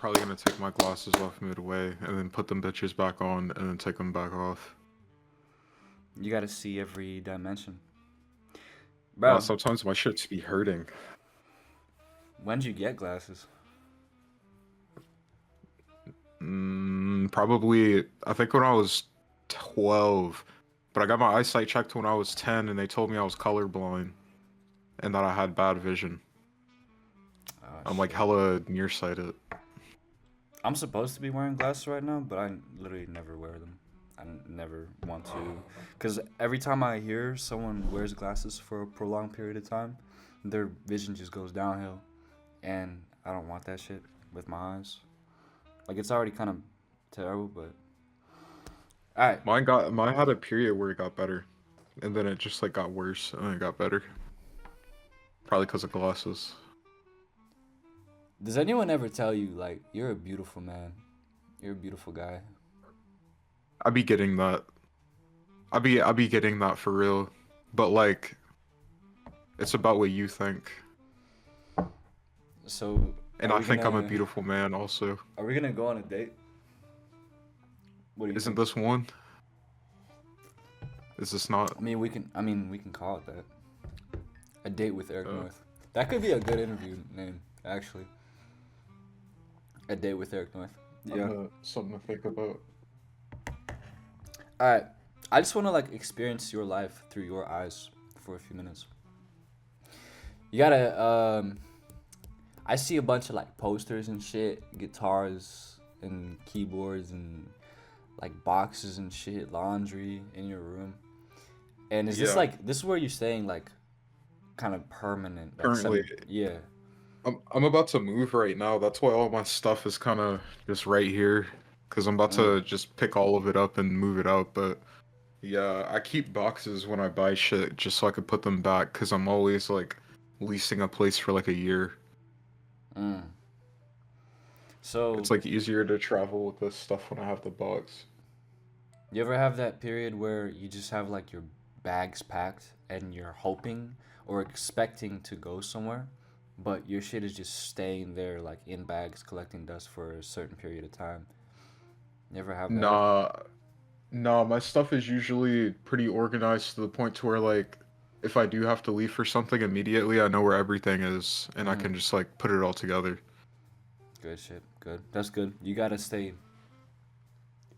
probably gonna take my glasses off midway and then put them bitches back on and then take them back off. You gotta see every dimension. Wow, Bro, sometimes my shits be hurting. when'd you get glasses? Probably, I think when I was 12. But I got my eyesight checked when I was 10 and they told me I was colorblind and that I had bad vision. Oh, I'm like shit. hella nearsighted. I'm supposed to be wearing glasses right now, but I literally never wear them. I never want to. Because every time I hear someone wears glasses for a prolonged period of time, their vision just goes downhill. And I don't want that shit with my eyes. Like, it's already kind of terrible, but... Alright. Mine had a period where it got better. And then it just like got worse and then it got better. Probably because of glasses. Does anyone ever tell you, like, you're a beautiful man? You're a beautiful guy? I be getting that. I be getting that for real. But like, it's about what you think. So, And I think I'm a beautiful man also. Are we gonna go on a date? What do you Isn't think? this one? Is this not? I mean, we can call it that. A date with Eric North. That could be a good interview name, actually. A date with Eric North. Yeah. Something to think about. All right. I just want to like experience your life through your eyes for a few minutes. You gotta. I see a bunch of like posters and shit, guitars and keyboards and like boxes and shit, laundry in your room. And is this like this is where you're staying like kind of permanent? Like Currently, yeah. I'm about to move right now. That's why all my stuff is kind of just right here. Because I'm about to just pick all of it up and move it out. But yeah, I keep boxes when I buy shit just so I could put them back. Because I'm always like leasing a place for like a year. So it's like easier to travel with this stuff when I have the box. You ever have that period where you just have like your bags packed and you're hoping or expecting to go somewhere, but your shit is just staying there like in bags collecting dust for a certain period of time? You ever have that? Nah, my stuff is usually pretty organized to the point to where like if I do have to leave for something immediately, I know where everything is and I can just like put it all together. Good shit. Good. That's good. You gotta stay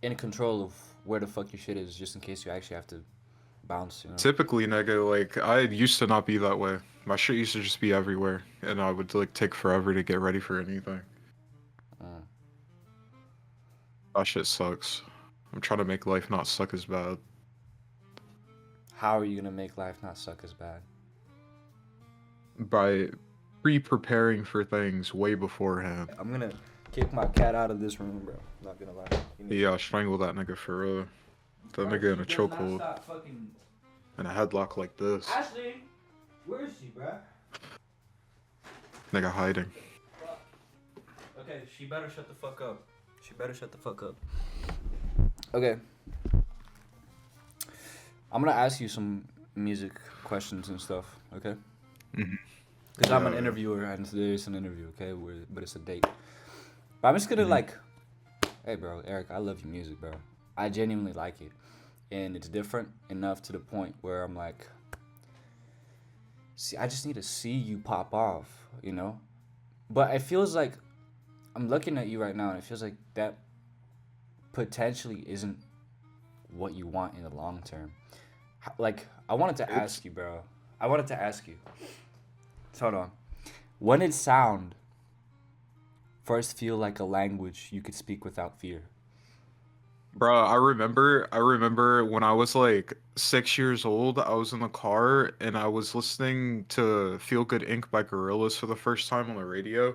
in control of where the fuck your shit is just in case you actually have to bounce, you know? Typically, nigga, like I used to not be that way. My shit used to just be everywhere and I would like take forever to get ready for anything. That shit sucks. I'm trying to make life not suck as bad. How are you gonna make life not suck as bad? By pre-preparing for things way beforehand. I'm gonna kick my cat out of this room, bro. Not gonna lie. Yeah, strangle that nigga for real. That nigga in a chokehold. In a headlock like this. Ashley, where is she, bro? Nigga hiding. Okay, she better shut the fuck up. She better shut the fuck up. Okay. I'm gonna ask you some music questions and stuff, okay? Because I'm an interviewer and today's an interview, okay? But it's a date. But I'm just gonna like, hey, bro, Eric, I love your music, bro. I genuinely like it. And it's different enough to the point where I'm like, see, I just need to see you pop off, you know? But it feels like, I'm looking at you right now and it feels like that potentially isn't what you want in the long term. Like, I wanted to ask you, bro. I wanted to ask you. So hold on. When did sound first feel like a language you could speak without fear? Bro, I remember when I was like 6 years old, I was in the car and I was listening to Feel Good Inc. by Gorillaz for the first time on the radio.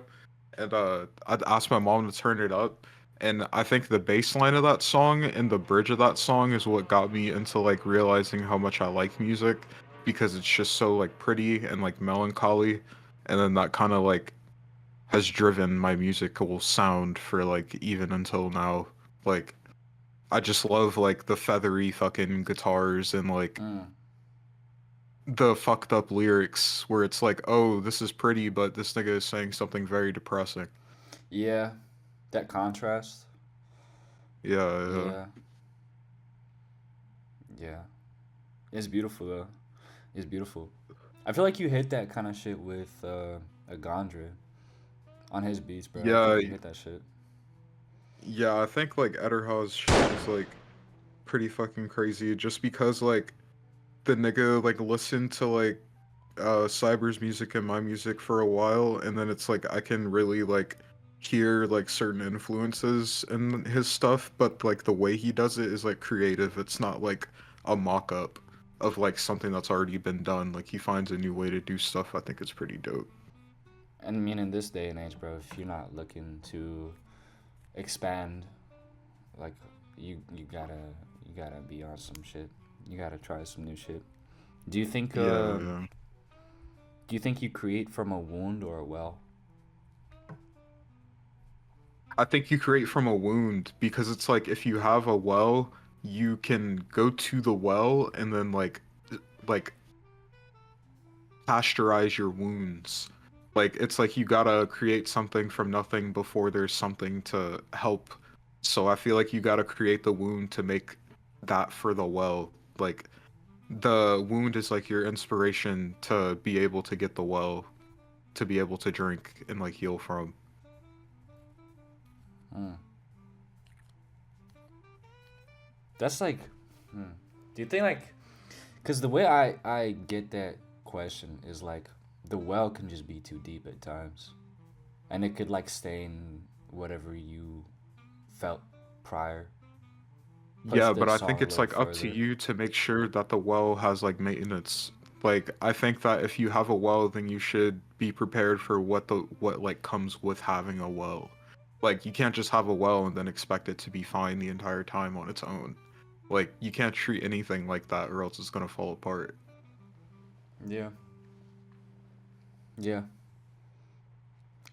And I'd asked my mom to turn it up. And I think the bass line of that song and the bridge of that song is what got me into like realizing how much I like music because it's just so like pretty and like melancholy. And then that kind of like has driven my musical sound for like even until now. Like I just love like the feathery fucking guitars and like the fucked up lyrics where it's like, oh, this is pretty, but this nigga is saying something very depressing. Yeah. That contrast. Yeah, yeah. Yeah, yeah. It's beautiful though. It's beautiful. I feel like you hit that kind of shit with a Gondra on his beats, bro. I think Yeah, you hit that shit. yeah, I think like Ederha's shit is like pretty fucking crazy just because like the nigga like listened to like Cyber's music and my music for a while, and then it's like I can really like hear like certain influences in his stuff, but like the way he does it is like creative. It's not like a mock-up of like something that's already been done. Like he finds a new way to do stuff. I think it's pretty dope. And I mean, in this day and age, bro, if you're not looking to expand, like you gotta be on some shit. You gotta try some new shit. Do you think Yeah, yeah. do you think you create from a wound or a well? I think you create from a wound because it's like if you have a well, you can go to the well and then like pasteurize your wounds. Like it's like you gotta create something from nothing before there's something to help. So I feel like you gotta create the wound to make that for the well. Like the wound is like your inspiration to be able to get the well, to be able to drink and like heal from. Hmm. That's like, hmm. Do you think like, cause the way I get that question is like, the well can just be too deep at times, and it could like stain whatever you felt prior. Push Yeah, the but I song think a it's little like up to further. you to make sure that the well has like maintenance. Like I think that if you have a well, then you should be prepared for what like comes with having a well. Like you can't just have a well and then expect it to be fine the entire time on its own. Like you can't treat anything like that or else it's gonna fall apart. Yeah, yeah.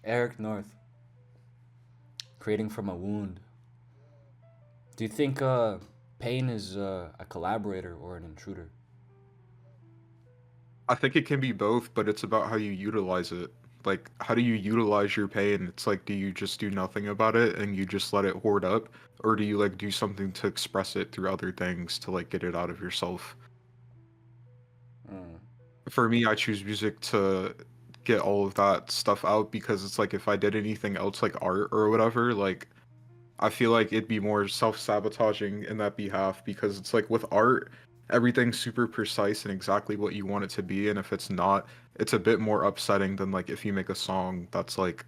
Eric North, creating from a wound. Do you think pain is a collaborator or an intruder? I think it can be both, but it's about how you utilize it. Like, how do you utilize your pain? It's like, do you just do nothing about it and you just let it hoard up? Or do you like do something to express it through other things to like get it out of yourself? Mm. For me, I choose music to get all of that stuff out because it's like if I did anything else like art or whatever, like I feel like it'd be more self-sabotaging in that behalf because it's like with art, everything's super precise and exactly what you want it to be, and if it's not, it's a bit more upsetting than like if you make a song that's like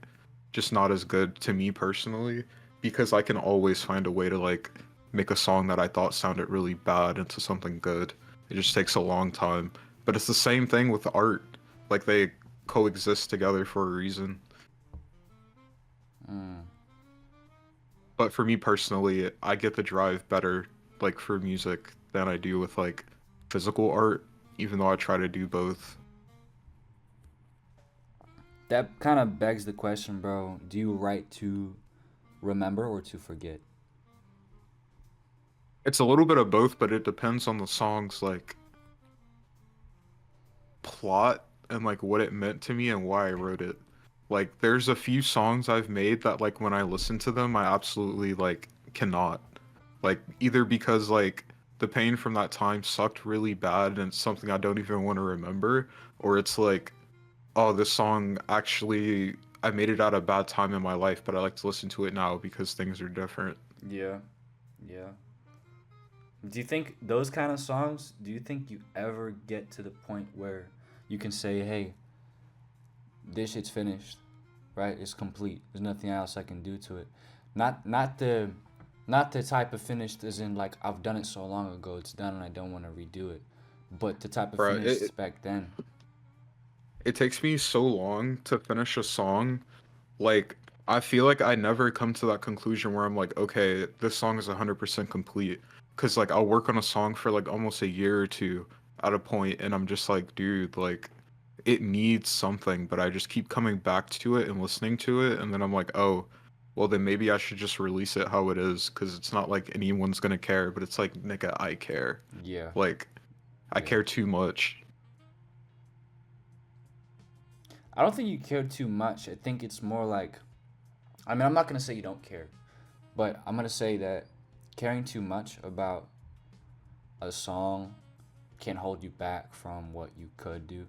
just not as good to me personally, because I can always find a way to like make a song that I thought sounded really bad into something good. It just takes a long time. But it's the same thing with art. Like they coexist together for a reason. Mm. But for me personally, I get the drive better like for music than I do with like physical art, even though I try to do both. That kind of begs the question, bro. Do you write to remember or to forget? It's a little bit of both, but it depends on the song's like plot and like what it meant to me and why I wrote it. Like there's a few songs I've made that like when I listen to them, I absolutely like cannot. Like either because like the pain from that time sucked really bad and it's something I don't even want to remember, or it's like, oh, this song actually I made it at a bad time in my life, but I like to listen to it now because things are different. Yeah, yeah. Do you think those kind of songs, do you think you ever get to the point where you can say, hey, this shit's finished, right? It's complete. There's nothing else I can do to it. Not the type of finished as in like I've done it so long ago it's done and I don't want to redo it. But the type of Right. finished back then. It takes me so long to finish a song. Like, I feel like I never come to that conclusion where I'm like, okay, this song is 100% complete. Because, like, I'll work on a song for, like, almost a year or two at a point, and I'm just like, dude, like, it needs something, but I just keep coming back to it and listening to it, and then I'm like, oh, well, then maybe I should just release it how it is, because it's not like anyone's gonna care, but it's like, nigga, I care. Yeah, Like, I yeah. care too much. I don't think you care too much. I think it's more like I mean, I'm not gonna say you don't care, but I'm gonna say that caring too much about a song can hold you back from what you could do.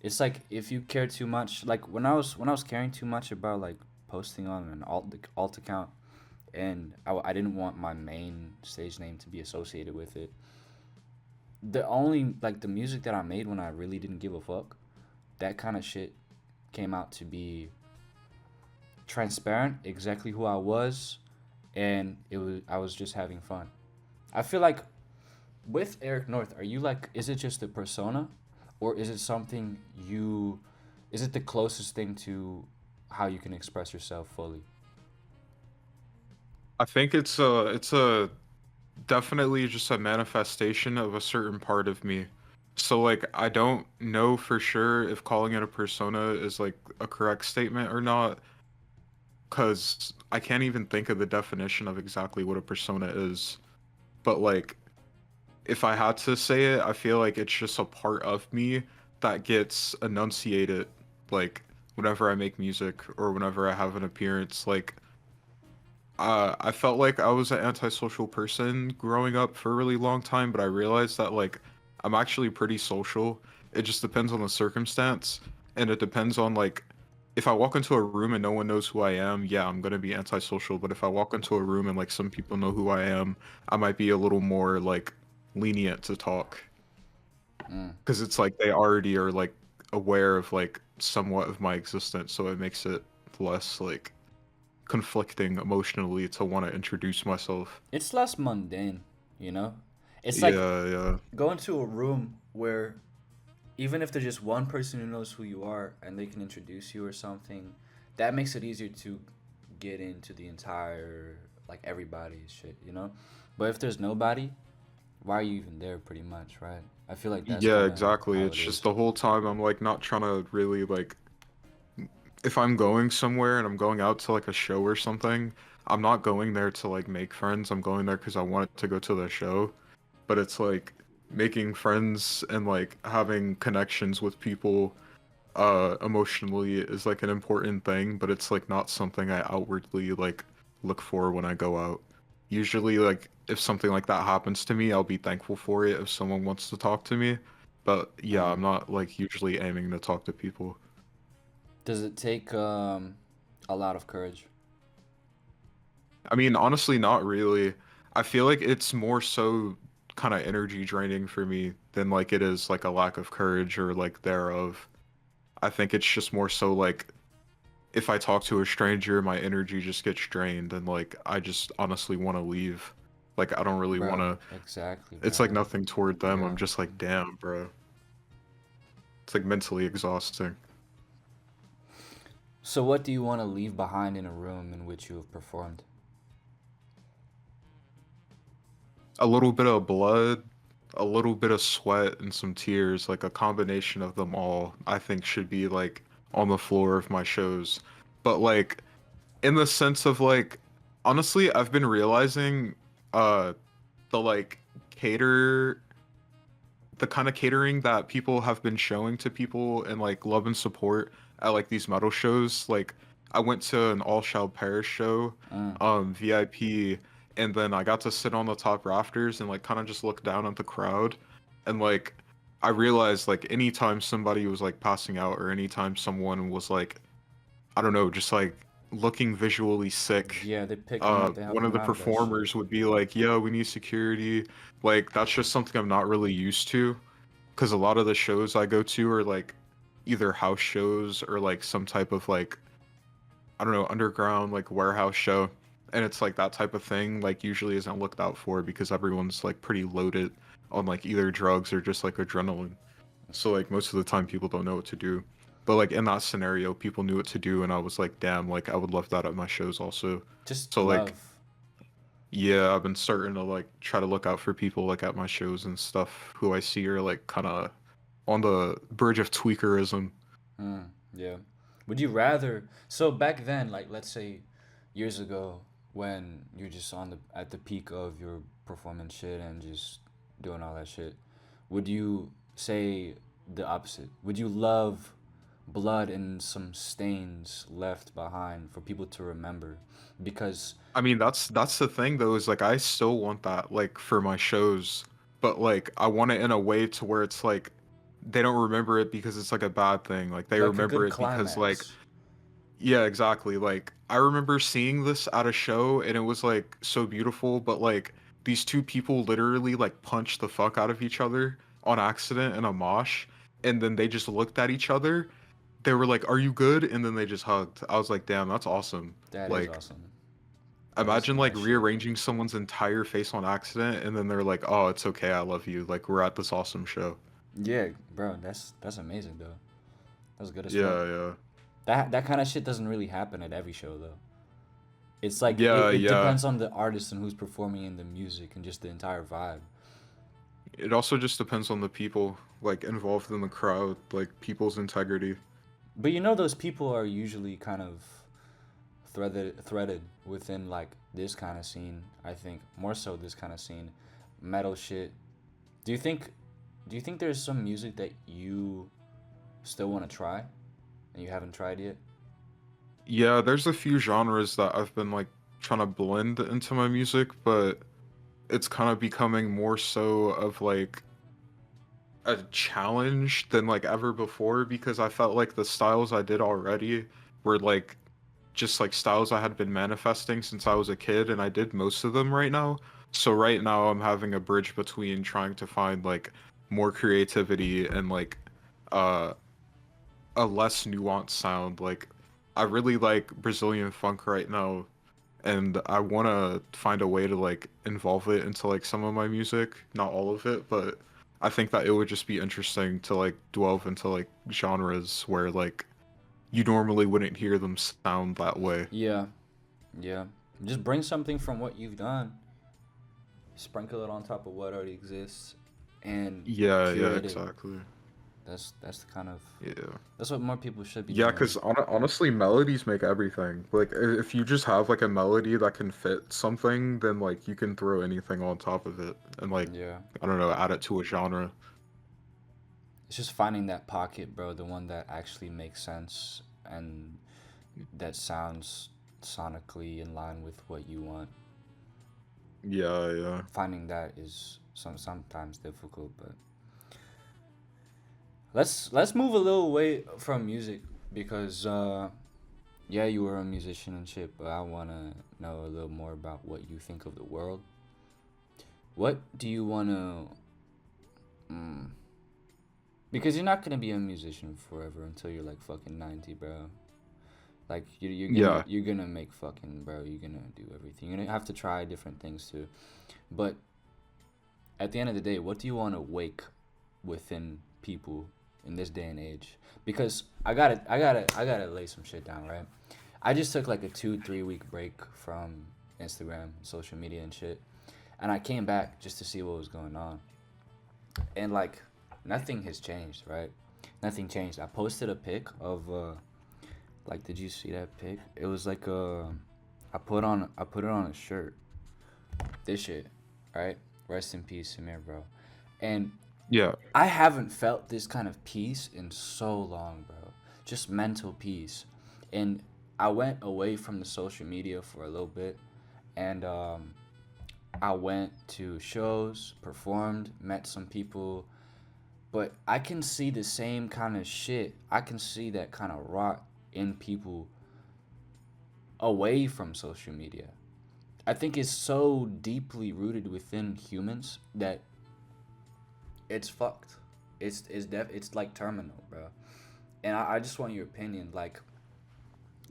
It's like if you care too much, like when I was caring too much about like posting on an alt account, and I didn't want my main stage name to be associated with it. The only like the music that I made when I really didn't give a fuck, that kind of shit came out to be transparent, exactly who I was, and I was just having fun. I feel like with Eric North, are you like, is it just a persona, or is it something you, is it the closest thing to how you can express yourself fully? I think it's a definitely just a manifestation of a certain part of me. So like I don't know for sure if calling it a persona is like a correct statement or not, because I can't even think of the definition of exactly what a persona is. But like if I had to say it, I feel like it's just a part of me that gets enunciated like whenever I make music or whenever I have an appearance. Like I felt like I was an antisocial person growing up for a really long time, but I realized that like I'm actually pretty social. It just depends on the circumstance, and it depends on like if I walk into a room and no one knows who I am, yeah, I'm gonna be antisocial. But if I walk into a room and like some people know who I am, I might be a little more like lenient to talk Mm. because it's like they already are like aware of like somewhat of my existence, so it makes it less like conflicting emotionally to want to introduce myself. It's less mundane, you know? It's like Yeah, yeah. go into a room where even if there's just one person who knows who you are and they can introduce you or something, that makes it easier to get into the entire, like everybody's shit, you know? But if there's nobody, why are you even there, pretty much, right? I feel like that's Yeah, kind of exactly. how It's it just is. the whole time I'm like not trying to really like if I'm going somewhere and I'm going out to like a show or something, I'm not going there to like make friends. I'm going there because I want to go to the show. But it's like making friends and like having connections with people emotionally is like an important thing, but it's like not something I outwardly like look for when I go out. Usually like if something like that happens to me, I'll be thankful for it if someone wants to talk to me. But yeah, Mm. I'm not like usually aiming to talk to people. Does it take a lot of courage? I mean, honestly, not really. I feel like it's more so kind of energy draining for me than like it is like a lack of courage or like thereof. I think it's just more so like if I talk to a stranger, my energy just gets drained and like I just honestly want to leave. Like I don't really want Bro, to. exactly, It's like bro. nothing toward them. I'm Yeah. just like, damn, bro. It's like mentally exhausting. So what do you want to leave behind in a room in which you have performed? A little bit of blood, a little bit of sweat, and some tears, like a combination of them all, I think should be like on the floor of my shows. But like in the sense of like honestly, I've been realizing uh the like cater the kind of catering that people have been showing to people and like love and support at like these metal shows. Like I went to an All Shall Perish show, Mm. VIP, and then I got to sit on the top rafters and like kind of just look down at the crowd, and like I realized like anytime somebody was like passing out or anytime someone was like I don't know, just like looking visually sick. Yeah, they pick them up, they help One of them the out of that shit. performers would be like, "Yo, we need security." Like that's just something I'm not really used to, because a lot of the shows I go to are like either house shows or like some type of like I don't know underground like warehouse show, and it's like that type of thing like usually isn't looked out for because everyone's like pretty loaded on like either drugs or just like adrenaline. So like most of the time people don't know what to do. But like in that scenario, people knew what to do and I was like, damn, like I would love that at my shows also. Just So like love. yeah, I've been starting to like try to look out for people like at my shows and stuff who I see are like kind of on the bridge of tweakerism. Mm, yeah. Would you rather? So back then, like let's say years ago, when you're just on the at the peak of your performance shit and just doing all that shit, would you say the opposite? Would you love blood and some stains left behind for people to remember. Because I mean, that's the thing though, is like I still want that like for my shows, but like I want it in a way to where it's like they don't remember it because it's like a bad thing. Like they like a remember good it because like climax. yeah, exactly. Like I remember seeing this at a show and it was like so beautiful, but like these two people literally like punched the fuck out of each other on accident in a mosh, and then they just looked at each other. They were like, "Are you good?" And then they just hugged. I was like, "Damn, that's awesome." That is Like awesome. That is imagine some like nice shit. rearranging someone's entire face on accident and then they're like, "Oh, it's okay. I love you." Like we're at this awesome show. Yeah, bro, that's amazing though. That's good as fuck. Yeah, yeah. That kind of shit doesn't really happen at every show though. It's like Yeah, it yeah. depends on the artist and who's performing in the music and just the entire vibe. It also just depends on the people like involved in the crowd, like people's integrity. But you know those people are usually kind of threaded within like this kind of scene. I think more so this kind of scene, metal shit. Do you think do you think there's some music that you still want to try and you haven't tried yet? Yeah, there's a few genres that I've been like trying to blend into my music, but it's kind of becoming more so of like a challenge than like ever before because I felt like the styles I did already were like just like styles I had been manifesting since I was a kid, and I did most of them right now. So right now I'm having a bridge between trying to find like more creativity and like uh a less nuanced sound. Like I really like Brazilian funk right now, and I want to find a way to like involve it into like some of my music, not all of it, but I think that it would just be interesting to like delve into like genres where like you normally wouldn't hear them sound that way. Yeah, yeah. Just bring something from what you've done, sprinkle it on top of what already exists, and Yeah, yeah, curate it. exactly. That's the kind of Yeah. that's what more people should be Yeah, doing. because honestly, melodies make everything. Like, if you just have like a melody that can fit something, then like you can throw anything on top of it and like, Yeah. I don't know, add it to a genre. It's just finding that pocket, bro, the one that actually makes sense and that sounds sonically in line with what you want. Yeah, yeah. Finding that is sometimes difficult, but let's move a little away from music because yeah, you were a musician and shit, but I want to know a little more about what you think of the world. What do you want to because you're not going to be a musician forever until you're like fucking 90, bro. Like Yeah. you're gonna make fucking bro. You're gonna do everything. You're gonna have to try different things too. But at the end of the day, what do you want to wake within people in this day and age? Because I gotta lay some shit down, right? I just took like a 2-3 week break from Instagram, social media and shit, and I came back just to see what was going on, and like nothing has changed, right? Nothing changed. I posted a pic of like, did you see that pic? It was like I put it on a shirt. This shit, right? Rest in peace, Xoemyr, bro. And Yeah. I haven't felt this kind of peace in so long, bro. Just mental peace. And I went away from the social media for a little bit, and I went to shows, performed, met some people, but I can see the same kind of shit. I can see that kind of rot in people away from social media. I think it's so deeply rooted within humans that it's fucked. It's like terminal, bro. And I just want your opinion, like,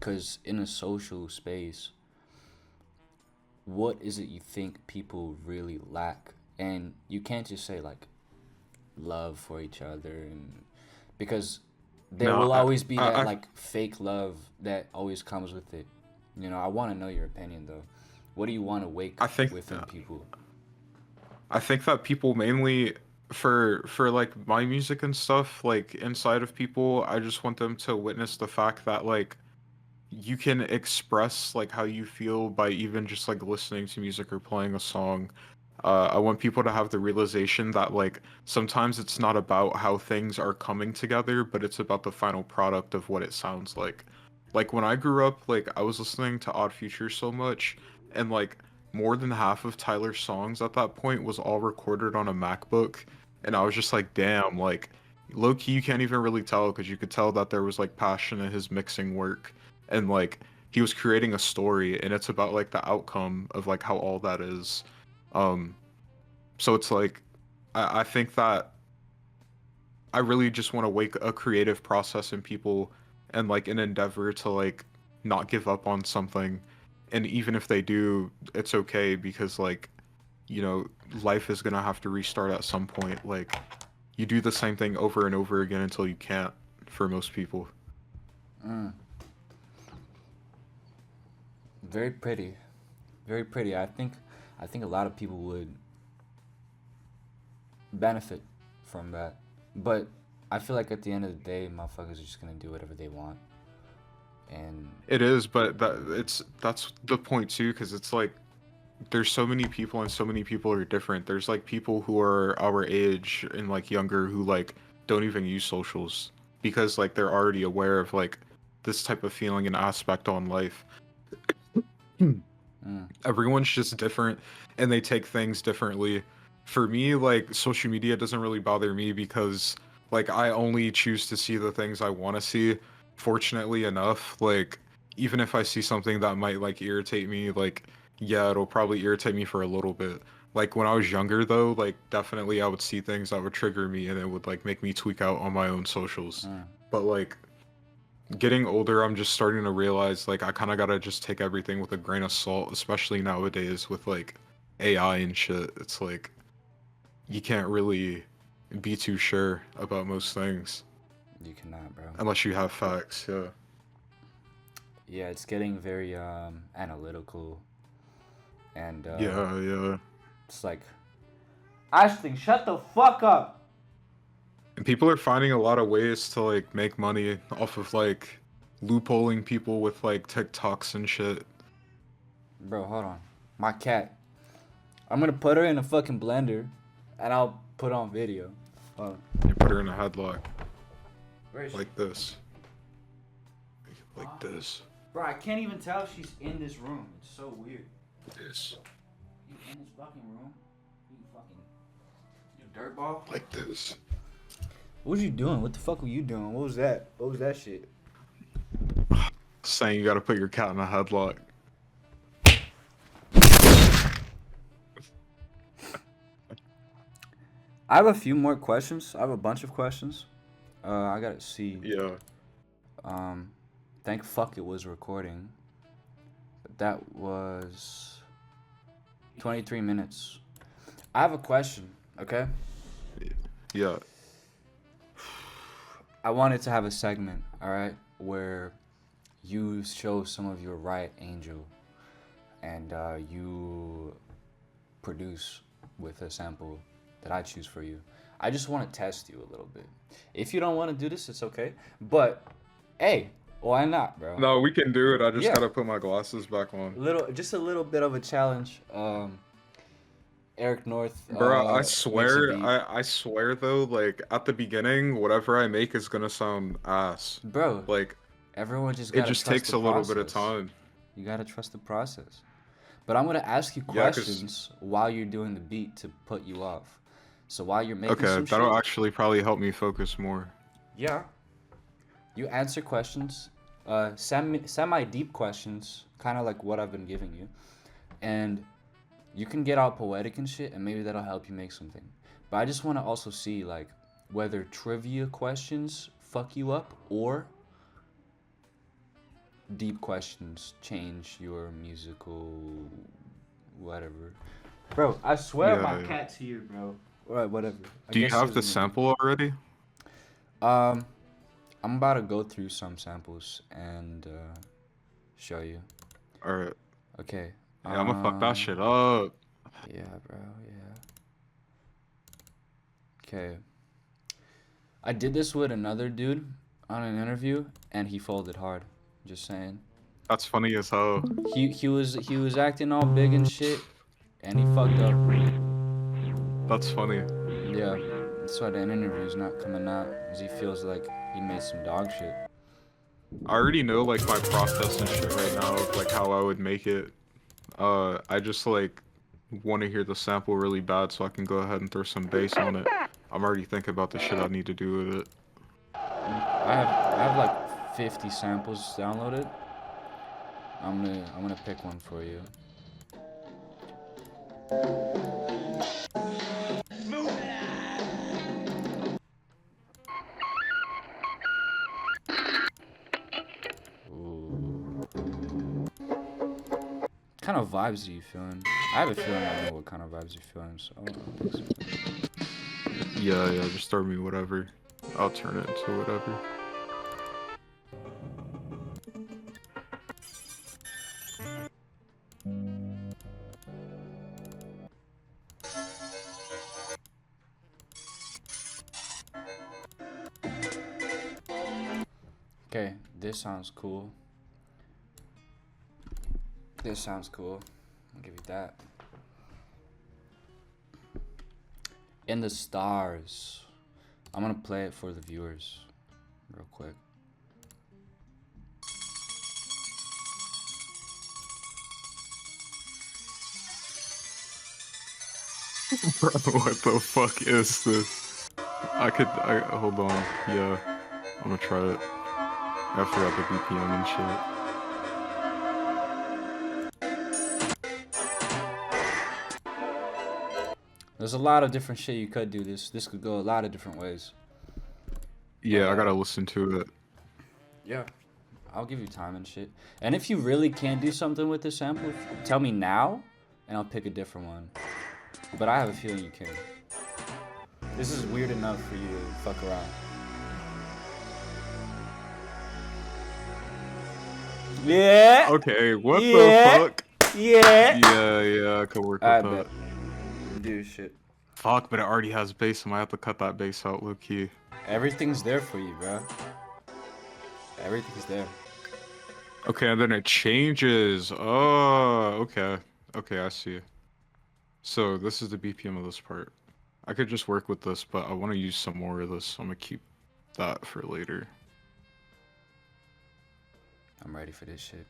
cause in a social space, what is it you think people really lack? And you can't just say like love for each other, and because there No, will always be that I like fake love that always comes with it. You know, I want to know your opinion though. What do you want to wake I think within people? I think that people mainly for like my music and stuff, like inside of people, I just want them to witness the fact that like you can express like how you feel by even just like listening to music or playing a song. I want people to have the realization that like sometimes it's not about how things are coming together, but it's about the final product of what it sounds like. Like when I grew up, like I was listening to Odd Future so much, and like more than half of Tyler's songs at that point was all recorded on a MacBook, and I was just like, damn, like low key you can't even really tell because you could tell that there was like passion in his mixing work, and like he was creating a story, and it's about like the outcome of like how all that is. Um, so it's like I think that I really just want to wake a creative process in people and like an endeavor to like not give up on something. And even if they do, it's okay because like, you know, life is gonna have to restart at some point. Like you do the same thing over and over again until you can't for most people. Mm. Very pretty. Very pretty. I think a lot of people would benefit from that. But I feel like at the end of the day, motherfuckers are just gonna do whatever they want. And It is, but that's the point too, because it's like there's so many people and so many people are different. There's like people who are our age and like younger who like don't even use socials because like they're already aware of like this type of feeling and aspect on life. mm, Everyone's just different and they take things differently. For me, like social media doesn't really bother me because like I only choose to see the things I want to see. Fortunately enough, like even if I see something that might like irritate me, like yeah, it'll probably irritate me for a little bit. Like when I was younger though, like definitely I would see things that would trigger me and it would like make me tweak out on my own socials. mm. But like getting older, I'm just starting to realize like I kind of gotta just take everything with a grain of salt, especially nowadays with like AI and shit. It's like you can't really be too sure about most things You cannot, bro. unless you have facts. Yeah. Yeah, it's getting very analytical, and Yeah, yeah. it's like, Ashling, shut the fuck up, And people are finding a lot of ways to like make money off of like loopholing people with like TikToks and shit. bro. Hold on, my cat. I'm gonna put her in a fucking blender, and I'll put on video. Hold on. You put her in a headlock Where is she? like this. Like this. Bro, I can't even tell if she's in this room. It's so weird. This. You in this fucking room? You dirtball? Like this. What was you doing? What the fuck were you doing? What was that? What was that shit? Saying you gotta put your cat in a headlock. I have a few more questions. I have a bunch of questions. I gotta see. Yeah. Thank fuck it was recording. But that was 23 minutes. I have a question, okay? Yeah. I wanted to have a segment, alright, where you show some of your right angel and you produce with a sample that I choose for you. I just want to test you a little bit. If you don't want to do this, it's okay. But, hey, why not, bro? No, we can do it. I just Yeah. gotta put my glasses back on. Just a little bit of a challenge. Eric North. Bro, I makes a swear, beat. I swear though, like at the beginning, whatever I make is gonna sound ass. Bro, Like everyone just it gotta just trust takes the a little bit of process. time. You gotta trust the process. But I'm gonna ask you Yeah, 'cause- questions while you're doing the beat to put you off. So while you're making Okay, some that'll shit, actually probably help me focus more. yeah, you answer questions, semi-deep questions, kind of like what I've been giving you, and you can get all poetic and shit, and maybe that'll help you make something. But I just want to also see like whether trivia questions fuck you up or deep questions change your musical whatever. Bro, I swear Yeah, my yeah. cat's here, bro. Alright, whatever. Do you have the sample already? I'm about to go through some samples and show you. Alright. Okay. Yeah, I'm gonna fuck that shit up. Yeah, bro. Yeah. Okay. I did this with another dude on an interview, and he folded hard. Just saying. That's funny as hell. He was acting all big and shit, and he fucked up. That's funny. Yeah, that's why the interview's not coming out, because he feels like he made some dog shit. I already know like my process and shit right now of like how I would make it. I just like want to hear the sample really bad so I can go ahead and throw some bass on it. I'm already thinking about the shit I need to do with it. I have like 50 samples downloaded. I'm gonna pick one for you. Ooh. What kind of vibes are you feeling? I have a feeling I know what kind of vibes you're feeling, so Yeah, just throw me whatever. I'll turn it into whatever. okay, this sounds cool. This sounds cool. I'll give you that. In the stars. I'm gonna play it for the viewers real quick. Bro, what the fuck is this? I hold on. Yeah, I'm gonna try it. I forgot the BPM and shit. There's a lot of different shit you could do. This could go a lot of different ways. Yeah, I But, gotta listen to it. yeah, I'll give you time and shit. And if you really can't do something with this sample, tell me now, and I'll pick a different one. But I have a feeling you can. This is weird enough for you to fuck around. Yeah. Okay, what the Yeah. fuck? Yeah. Yeah, I could work with I that. bet. Do shit. Fuck, but it already has bass, I might have to cut that bass out low key. Everything's there for you, bro. Everything's there. Okay, and then it changes. Oh, okay. Okay, I see. So this is the BPM of this part. I could just work with this, but I want to use some more of this, so I'm gonna keep that for later. I'm ready for this shit.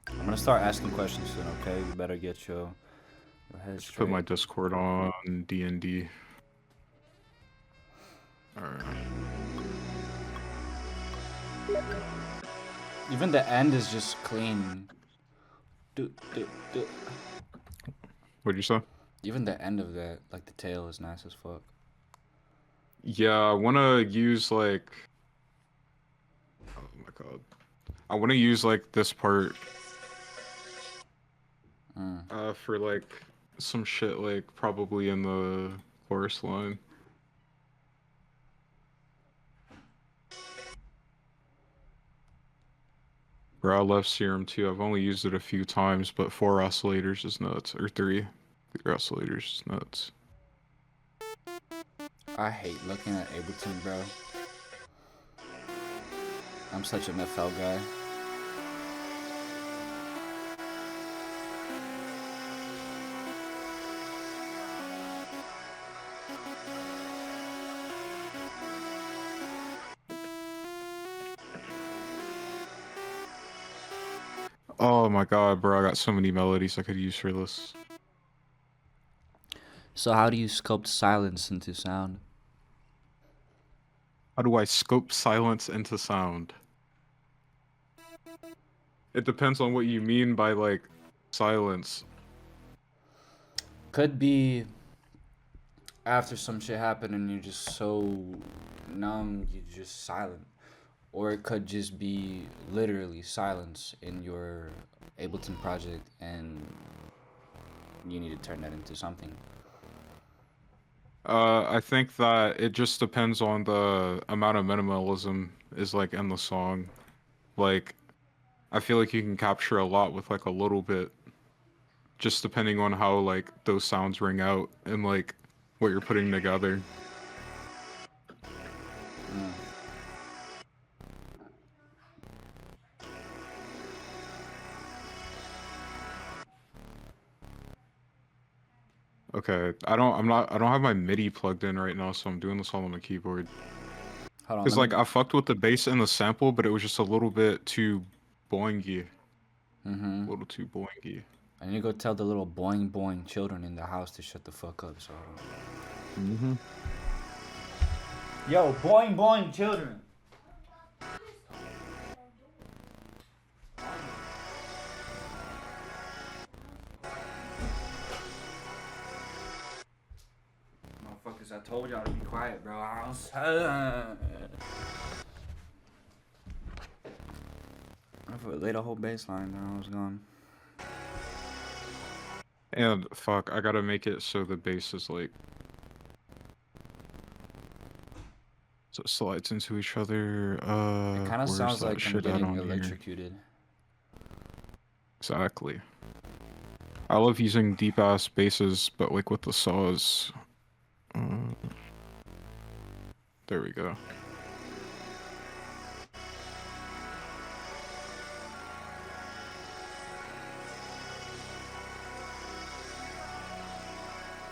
I'm gonna start asking questions soon, okay? You better get your head Just straight. put my Discord on D&D. Alright. Even the end is just clean. What'd you say? Even the end of that, like the tail, is nice as fuck. Yeah, I want to use like... Oh my god. I want to use like this part for like some shit like probably in the chorus line. Bro, I love Serum too. I've only used it a few times, but 4 oscillators is nuts. Or 3. 3 oscillators is nuts. I hate looking at Ableton, bro. I'm such an FL guy. Oh my god, bro, I got so many melodies I could use for this. So how do you sculpt silence into sound? How do I scope silence into sound? It depends on what you mean by, like, silence. Could be after some shit happened and you're just so numb, you're just silent. Or it could just be literally silence in your Ableton project and you need to turn that into something. I think that it just depends on the amount of minimalism is, like, in the song. Like, I feel like you can capture a lot with, like, a little bit. Just depending on how, like, those sounds ring out and, like, what you're putting together. Okay, I don't have my MIDI plugged in right now, so I'm doing this all on the keyboard. Hold on, Cause let like me. I fucked with the bass and the sample, but it was just a little bit too boingy. Mm-hmm. A little too boingy. I need to go tell the little boing boing children in the house to shut the fuck up. So. Mm-hmm. Yo, boing boing children. Motherfuckers, I told y'all to be quiet, bro. I laid a whole bass line and I was gone. And fuck, I gotta make it so the bass is like so it slides into each other. It kind of Where's sounds that like I'm shit at getting on here? electrocuted. Exactly. I love using deep ass basses, but like with the saws. There we go.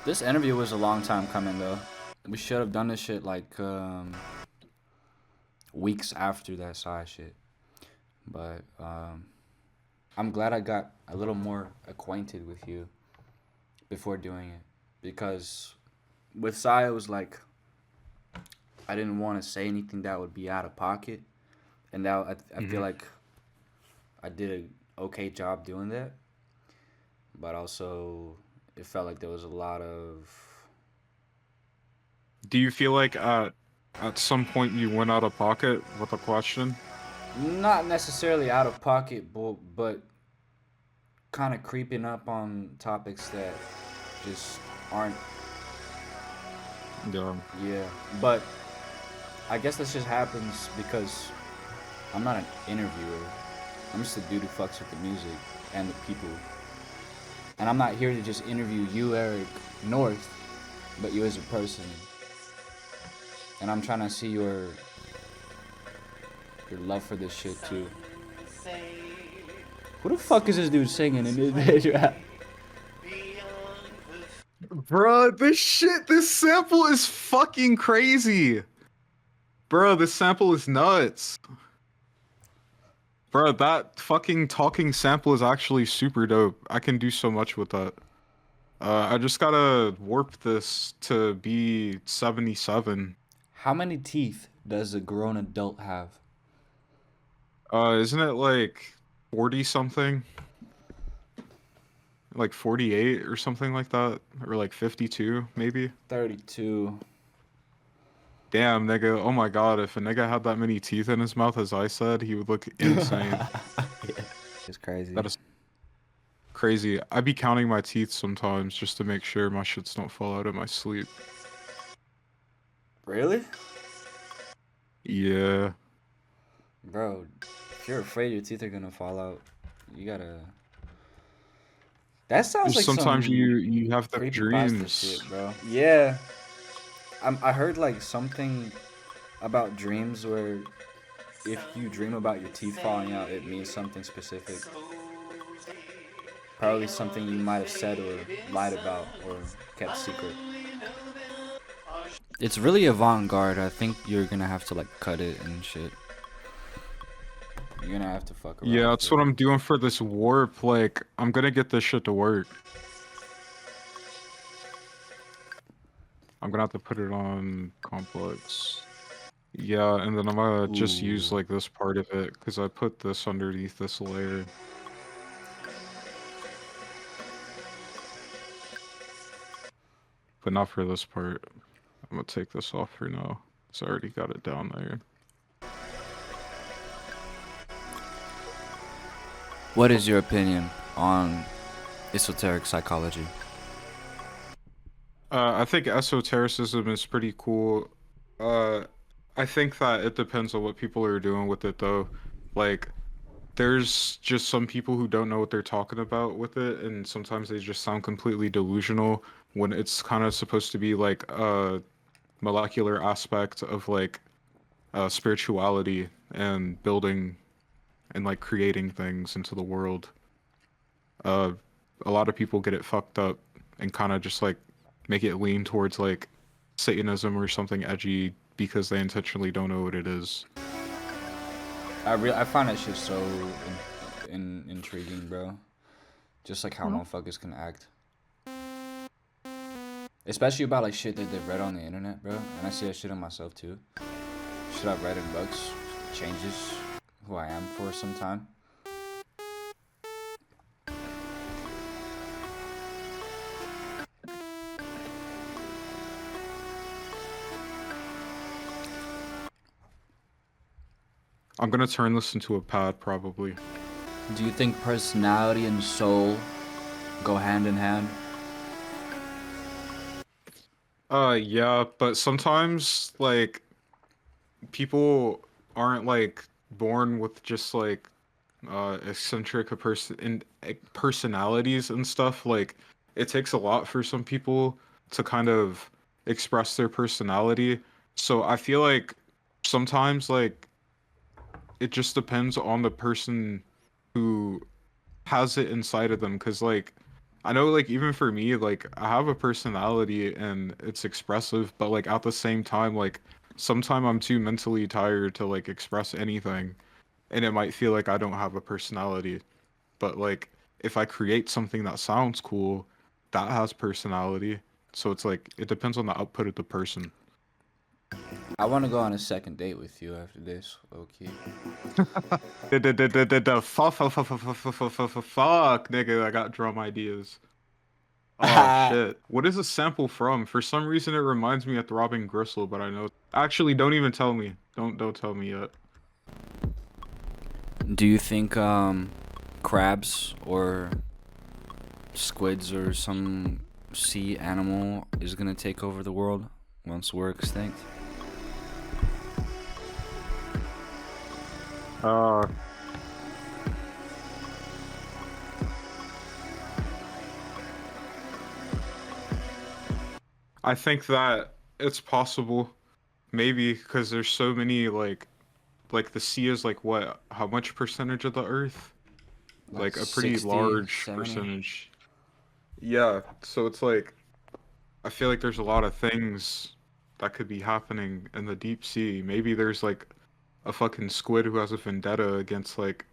This interview was a long time coming, though. We should have done this shit like weeks after that side shit. But I'm glad I got a little more acquainted with you before doing it, because with Sai it was like I didn't want to say anything that would be out of pocket, and now I feel like I did an okay job doing that, but also it felt like there was a lot of. Do you feel like at some point you went out of pocket with a question? Not necessarily out of pocket, but kind of creeping up on topics that just aren't. Yeah. Yeah, but I guess this just happens because I'm not an interviewer. I'm just a dude who fucks with the music and the people. And I'm not here to just interview you, Eric North, but you as a person. And I'm trying to see your love for this shit too. Who the fuck is this dude singing in this bitch? Bruh, this sample is fucking crazy. Bruh, this sample is nuts. Bruh, that fucking talking sample is actually super dope. I can do so much with that. I just gotta warp this to be 77. How many teeth does a grown adult have? Isn't it like 40 something? Like 48 or something like that? Or like 52, maybe? 32. Damn, nigga. Oh my god, if a nigga had that many teeth in his mouth as I said, he would look insane. Yeah. It's crazy. That is crazy. I be counting my teeth sometimes just to make sure my shits don't fall out in my sleep. Really? Yeah. Bro, if you're afraid your teeth are gonna fall out, you gotta. That sounds like Sometimes some you have the creepypasta dreams. shit, bro. Yeah. I heard like something about dreams where if you dream about your teeth falling out, it means something specific. Probably something you might have said or lied about or kept secret. It's really avant-garde. I think you're gonna have to like cut it and shit. You're gonna have to fuck around. Yeah, with that's it. what I'm doing for this warp. Like, I'm gonna get this shit to work. I'm gonna have to put it on complex. Yeah, and then I'm gonna just use Ooh. like this part of it because I put this underneath this layer. But not for this part. I'm gonna take this off for now because I already got it down there. What is your opinion on esoteric psychology? I think esotericism is pretty cool. I think that it depends on what people are doing with it though. Like, there's just some people who don't know what they're talking about with it, and sometimes they just sound completely delusional when it's kind of supposed to be like a molecular aspect of like spirituality and building and like creating things into the world. A lot of people get it fucked up and kind of just like make it lean towards like Satanism or something edgy because they intentionally don't know what it is. I find that shit so intriguing, bro. Just like how motherfuckers can act. Especially about like shit that they've read on the internet, bro. And I see that shit on myself too. Shit I've read in books changes who I am for some time. I'm gonna turn this into a pad probably. Do you think personality and soul go hand in hand? Yeah, but sometimes like people aren't like born with just like eccentric personalities and stuff. Like it takes a lot for some people to kind of express their personality. So I feel like sometimes like it just depends on the person who has it inside of them, because like I know like even for me, like I have a personality and it's expressive, but like at the same time, like sometimes I'm too mentally tired to like express anything, and it might feel like I don't have a personality. But like if I create something that sounds cool, that has personality. So it's like it depends on the output of the person. I want to go on a second date with you after this, okay? Fuck, nigga, I got drum ideas. Oh shit. What is a sample from? For some reason it reminds me of Throbbing Gristle, but I know. Actually, don't even tell me. Don't tell me yet. Do you think crabs or squids or some sea animal is gonna take over the world once we're extinct? I think that it's possible, maybe, because there's so many like the sea is like what? How much percentage of the Earth? Like a pretty 60, large 70? percentage. Yeah, so it's like I feel like there's a lot of things that could be happening in the deep sea. Maybe there's like a fucking squid who has a vendetta against like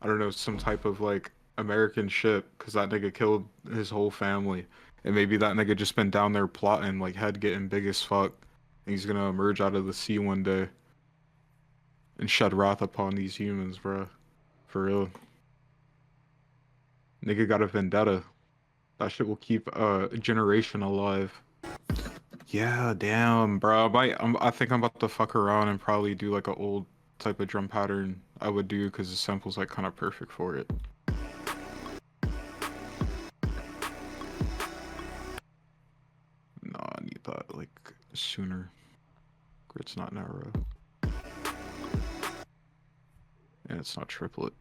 I don't know, some type of like American ship because that nigga killed his whole family. And maybe that nigga just been down there plotting, like head getting big as fuck. And he's gonna emerge out of the sea one day and shed wrath upon these humans, bro. For real. Nigga got a vendetta. That shit will keep a generation alive. Yeah, damn, bro. I think I'm about to fuck around and probably do like an old type of drum pattern I would do because the sample's like kind of perfect for it. No, I need that like sooner. Grid's not narrow. And it's not triplet.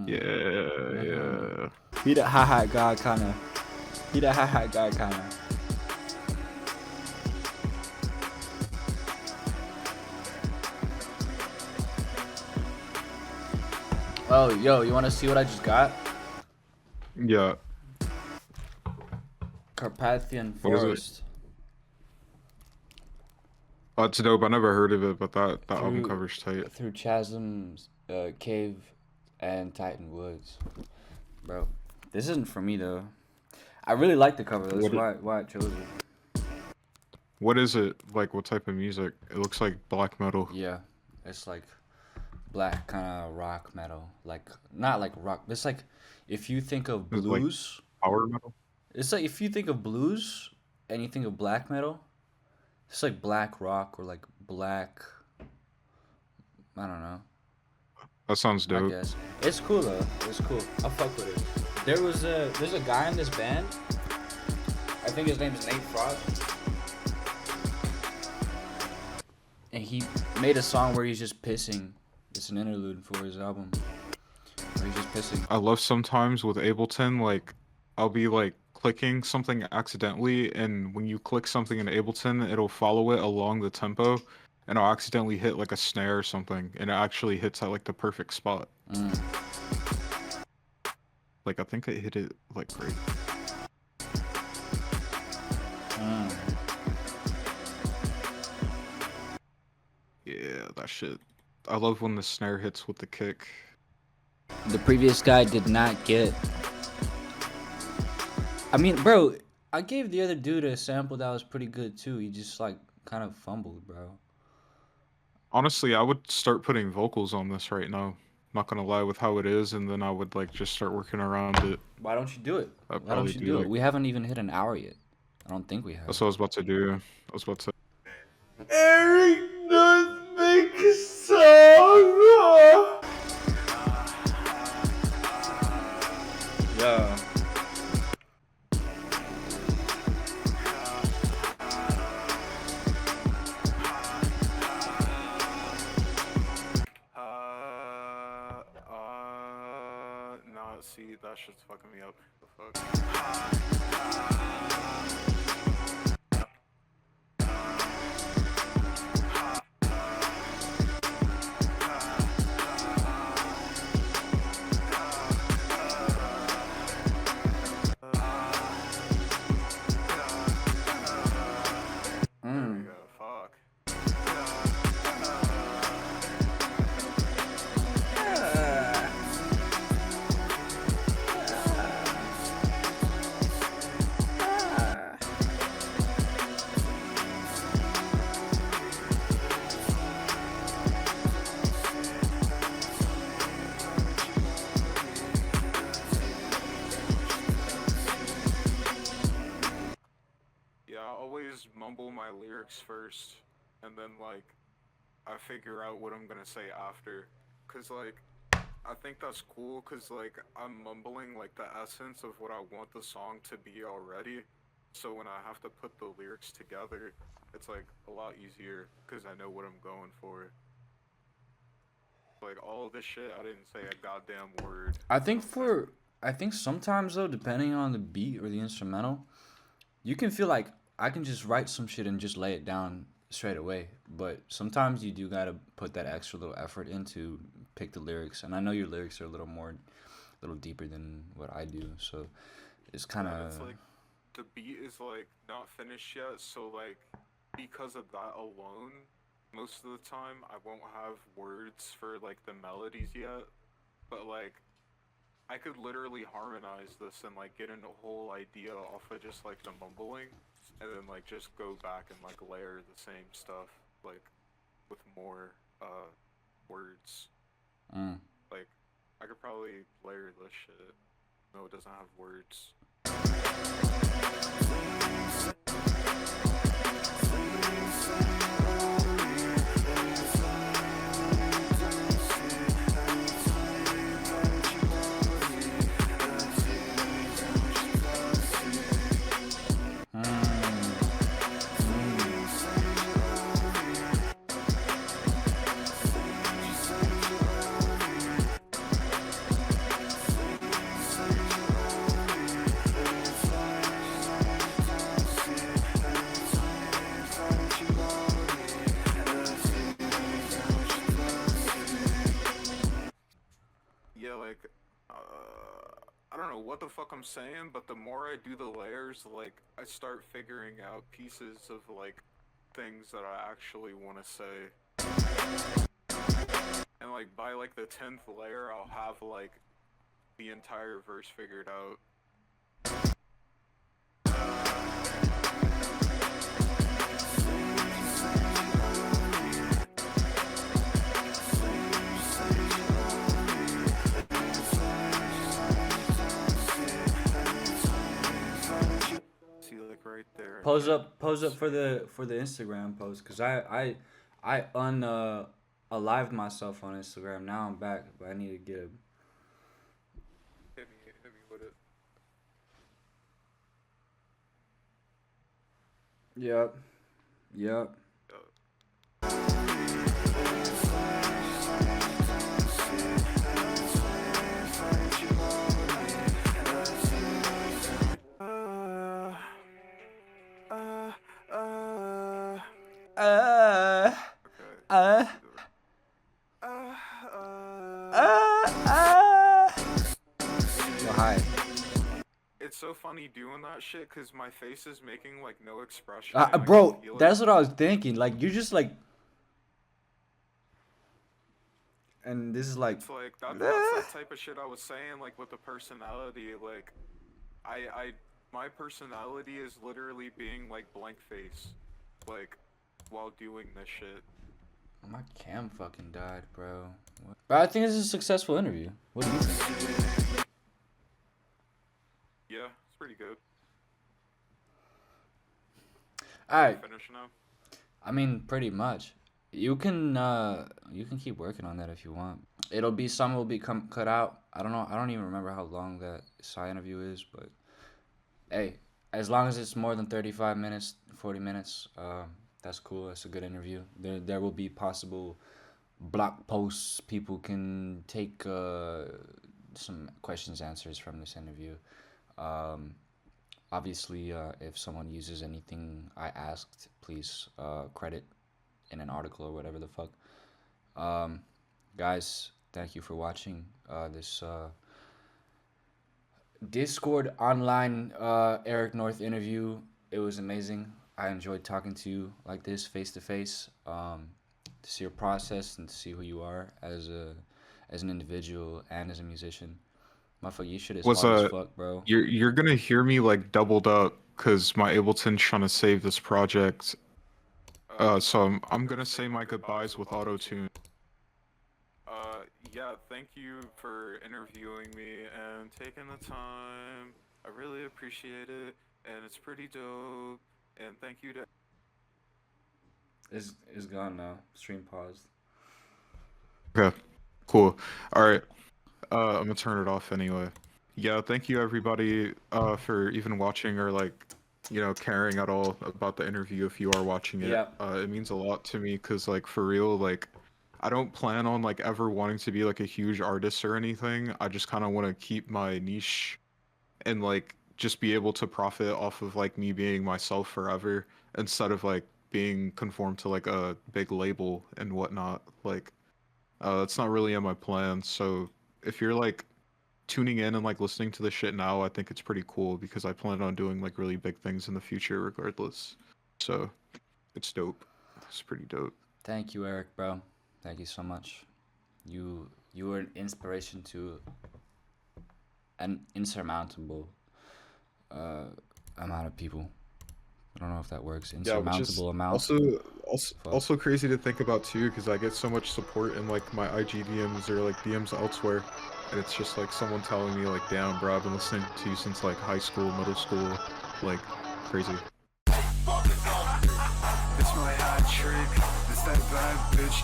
Yeah. He the hi-hat guy, kinda. He the hi-hat guy, kinda. Oh, yo, you wanna see what I just got? Yeah. Carpathian What is it? Forest. It's dope. I never heard of it, but that album cover's tight. Through chasms, cave, and Titan Woods. Bro, this isn't for me, though. I really like the cover. That's why I chose it. What is it? Like, what type of music? It looks like black metal. Yeah, it's like black kind of rock metal. Like, not like rock. It's like, if you think of Is it like blues, power metal? it's like if you think of blues and you think of black metal, it's like black rock or like black, I don't know. That sounds I dope. guess. It's cool though. It's cool. I'll fuck with it. There's a guy in this band. I think his name is Nate Frost. And he made a song where he's just pissing. It's an interlude for his album. Where he's just pissing. I love sometimes with Ableton, like, I'll be like clicking something accidentally, and when you click something in Ableton, it'll follow it along the tempo, and I'll accidentally hit like a snare or something, and it actually hits at like the perfect spot. Like I think I hit it like great. Yeah, that shit. I love when the snare hits with the kick. The previous guy did not get. I mean, bro, I gave the other dude a sample that was pretty good too. He just like kind of fumbled, bro. Honestly, I would start putting vocals on this right now. Not gonna lie, with how it is, and then I would like just start working around it. Why don't you do it? I'd Why don't probably you do do it? like. We haven't even hit an hour yet. I don't think we have. That's what I was about to do. I was about to. Eric does make a song. Yeah. Nah, see, that shit's fucking me up. The fuck? There we go, fuck. Yeah, I always mumble my lyrics first, and then like I figure out what I'm gonna say after, cause like I think that's cool, cause like I'm mumbling like the essence of what I want the song to be already, so when I have to put the lyrics together, it's like a lot easier, cause I know what I'm going for. Like all of this shit, I didn't say a goddamn word. I think sometimes though, depending on the beat or the instrumental, you can feel like I can just write some shit and just lay it down straight away. But sometimes you do gotta put that extra little effort in to pick the lyrics. And I know your lyrics are a little deeper than what I do. So it's kind Yeah, of. it's like the beat is like not finished yet, so like because of that alone, most of the time I won't have words for like the melodies yet, but like I could literally harmonize this and like get into a whole idea off of just like the mumbling, and then like just go back and like layer the same stuff like with more words. Like I could probably layer this shit. No, it doesn't have words. Yeah, like, I don't know what the fuck I'm saying, but the more I do the layers, like, I start figuring out pieces of, like, things that I actually want to say. And, like, by, like, the 10th layer, I'll have, like, the entire verse figured out. See, like, right there. Pose up for the Instagram post, cause I alived myself on Instagram. Now I'm back, but I need to get a. Hit me with it. Yep. Okay. Well, hi. It's so funny doing that shit because my face is making like no expression. And I can Bro, feel it. that's what I was thinking. Like, you're just like. And this is like. It's like that's the type of shit I was saying, like with the personality. Like, my personality is literally being like blank face, like, while doing this shit. My cam fucking died, bro. But I think this is a successful interview. What do you think? Yeah, it's pretty good. Alright. Finish now. I mean, pretty much. You can keep working on that if you want. It'll be some will be cut out. I don't know. I don't even remember how long that side interview is, but hey, as long as it's more than 35 minutes, 40 minutes, that's cool. That's a good interview. There will be possible blog posts. People can take some questions, answers from this interview. Obviously, if someone uses anything I asked, please credit in an article or whatever the fuck. Guys, thank you for watching this Discord online Eric North interview. It was amazing. I enjoyed talking to you like this, face to face, to see your process and to see who you are as an individual and as a musician. Motherfucker, you shit is hard as fuck, bro. You're gonna hear me like doubled up because my Ableton's trying to save this project. So I'm gonna say my goodbyes with auto-tune. Yeah, thank you for interviewing me and taking the time. I really appreciate it, and it's pretty dope. And thank you to. It's gone now. Stream paused. Okay, cool. All right, I'm gonna turn it off anyway. Yeah, thank you everybody for even watching or like, you know, caring at all about the interview if you are watching it. Yeah. It means a lot to me because like for real, like I don't plan on like ever wanting to be like a huge artist or anything. I just kind of want to keep my niche and like just be able to profit off of like me being myself forever instead of like being conformed to like a big label and whatnot. Like that's not really in my plan. So if you're like tuning in and like listening to this shit now, I think it's pretty cool because I plan on doing like really big things in the future regardless. So it's dope. It's pretty dope. Thank you, Eric, bro. Thank you so much. You were an inspiration to an insurmountable amount of people. I don't know if that works. Insurmountable amount. Also crazy to think about too, because I get so much support in like my IG DMs or like DMs elsewhere, and it's just like someone telling me like, "Damn, bro, I've been listening to you since like high school, middle school, like crazy."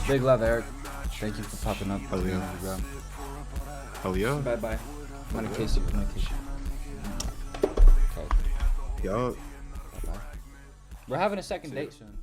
Big love, Eric. Thank you for popping up. Hell yeah. Bro. Hell yeah. Bye bye. I'm gonna kiss you. Okay. Yeah. Bye bye. We're having a second date soon.